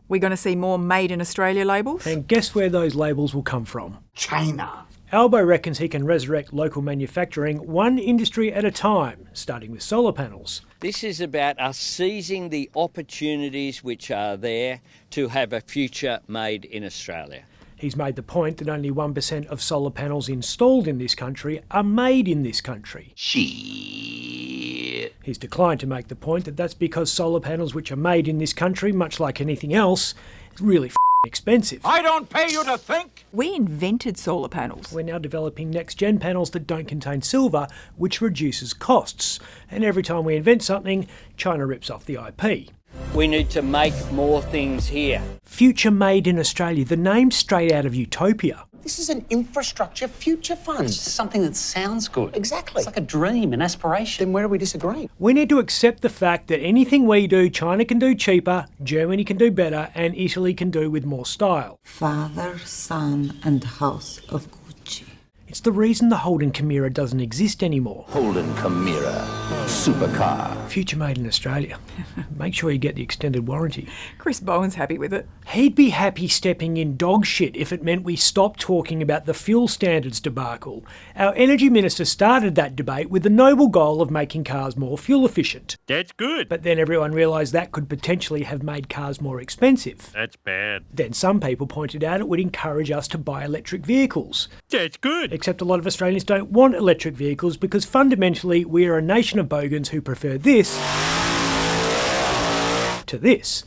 We're going to see more Made in Australia labels? And guess where those labels will come from? China. Albo reckons he can resurrect local manufacturing one industry at a time, starting with solar panels. This is about us seizing the opportunities which are there to have a future made in Australia. He's made the point that only 1% of solar panels installed in this country are made in this country. Shit. He's declined to make the point that that's because solar panels which are made in this country, much like anything else, is really expensive. I don't pay you to think. We invented solar panels. We're now developing next-gen panels that don't contain silver, which reduces costs. And every time we invent something, China rips off the IP. We need to make more things here. Future Made in Australia, the name's straight out of Utopia. This is an infrastructure future fund. It's just something that sounds good. Exactly. It's like a dream, an aspiration. Then where do we disagree? We need to accept the fact that anything we do, China can do cheaper, Germany can do better, and Italy can do with more style. Father, son, and house of Gucci. It's the reason the Holden Chimera doesn't exist anymore. Holden Chimera. Supercar. Future Made in Australia. Make sure you get the extended warranty. Chris Bowen's happy with it. He'd be happy stepping in dog shit if it meant we stopped talking about the fuel standards debacle. Our Energy Minister started that debate with the noble goal of making cars more fuel efficient. That's good. But then everyone realised that could potentially have made cars more expensive. That's bad. Then some people pointed out it would encourage us to buy electric vehicles. That's good. Except a lot of Australians don't want electric vehicles because fundamentally we are a nation of bogans who prefer this to this.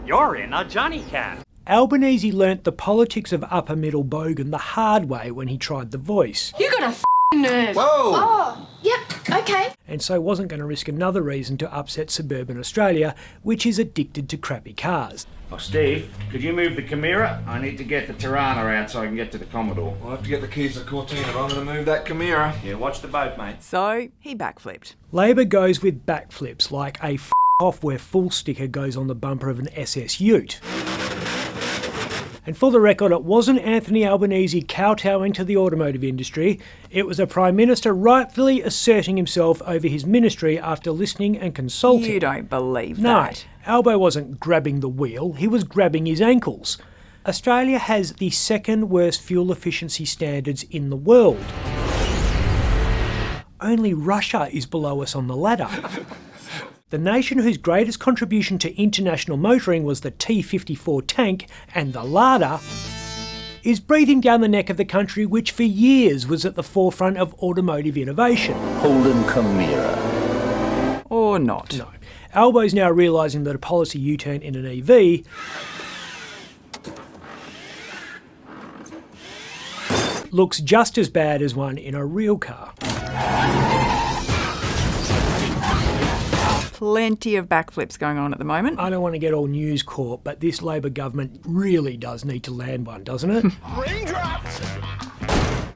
You're in a Johnny Cat. Albanese learnt the politics of upper middle bogan the hard way when he tried The Voice. You got a f***ing nerve. Whoa! Oh, yep, okay. And so wasn't going to risk another reason to upset suburban Australia, which is addicted to crappy cars. Oh, Steve, could you move the Chimera? I need to get the Tirana out so I can get to the Commodore. I'll have to get the keys to the Cortina. I'm going to move that Chimera. Yeah, watch the boat, mate. So he backflipped. Labor goes with backflips like a off where full sticker goes on the bumper of an SS Ute. And for the record, it wasn't Anthony Albanese kowtowing to the automotive industry. It was a Prime Minister rightfully asserting himself over his ministry after listening and consulting. You don't believe No, that. Albo wasn't grabbing the wheel, he was grabbing his ankles. Australia has the second worst fuel efficiency standards in the world. Only Russia is below us on the ladder. The nation whose greatest contribution to international motoring was the T-54 tank and the Lada is breathing down the neck of the country which for years was at the forefront of automotive innovation. Holden Chimera. Or not. No. Albo's now realising that a policy U-turn in an EV looks just as bad as one in a real car. Plenty of backflips going on at the moment. I don't want to get all News Corp, but this Labor government really does need to land one, doesn't it? Raindrops!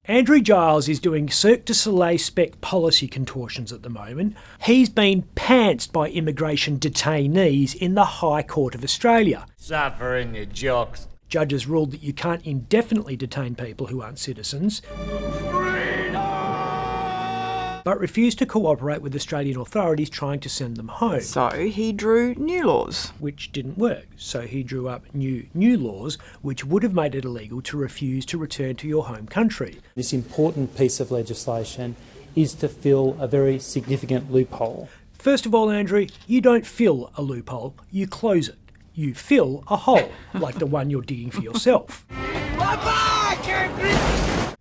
Andrew Giles is doing Cirque du Soleil spec policy contortions at the moment. He's been pantsed by immigration detainees in the High Court of Australia. Suffering your jocks. Judges ruled that you can't indefinitely detain people who aren't citizens, but refused to cooperate with Australian authorities trying to send them home. So he drew new laws. Which didn't work. So he drew up new laws which would have made it illegal to refuse to return to your home country. This important piece of legislation is to fill a very significant loophole. First of all, Andrew, you don't fill a loophole, you close it. You fill a hole, like the one you're digging for yourself.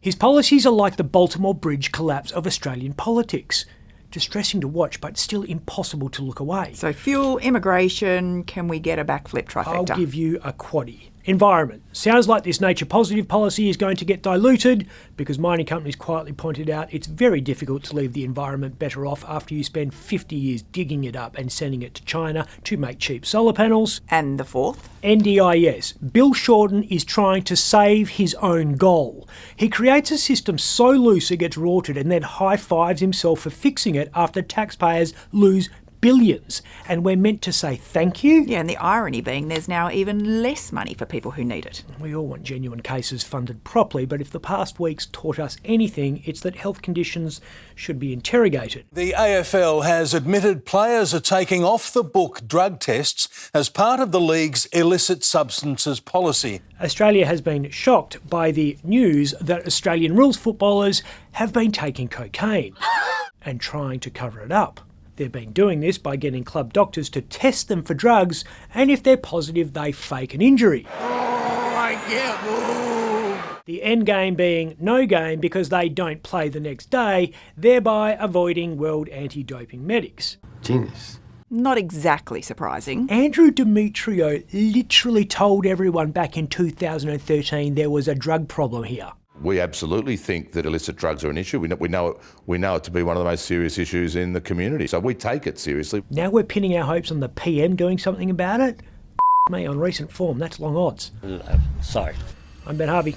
His policies are like the Baltimore Bridge collapse of Australian politics. Distressing to watch, but still impossible to look away. So fuel, immigration, can we get a backflip trifecta? I'll give you a quaddie. Environment. Sounds like this nature positive policy is going to get diluted because mining companies quietly pointed out it's very difficult to leave the environment better off after you spend 50 years digging it up and sending it to China to make cheap solar panels. And the fourth? NDIS. Bill Shorten is trying to save his own goal. He creates a system so loose it gets rorted and then high-fives himself for fixing it after taxpayers lose billions, and we're meant to say thank you? Yeah, and the irony being there's now even less money for people who need it. We all want genuine cases funded properly, but if the past week's taught us anything, it's that health conditions should be interrogated. The AFL has admitted players are taking off-the-book drug tests as part of the league's illicit substances policy. Australia has been shocked by the news that Australian rules footballers have been taking cocaine and trying to cover it up. They've been doing this by getting club doctors to test them for drugs, and if they're positive, they fake an injury. Oh, I can't move. The end game being no game because they don't play the next day, thereby avoiding world anti-doping medics. Genius. Not exactly surprising. Andrew Demetrio literally told everyone back in 2013 there was a drug problem here. We absolutely think that illicit drugs are an issue. We know it to be one of the most serious issues in the community, so we take it seriously. Now we're pinning our hopes on the PM doing something about it? Me, on recent form, that's long odds. Sorry. I'm Ben Harvey.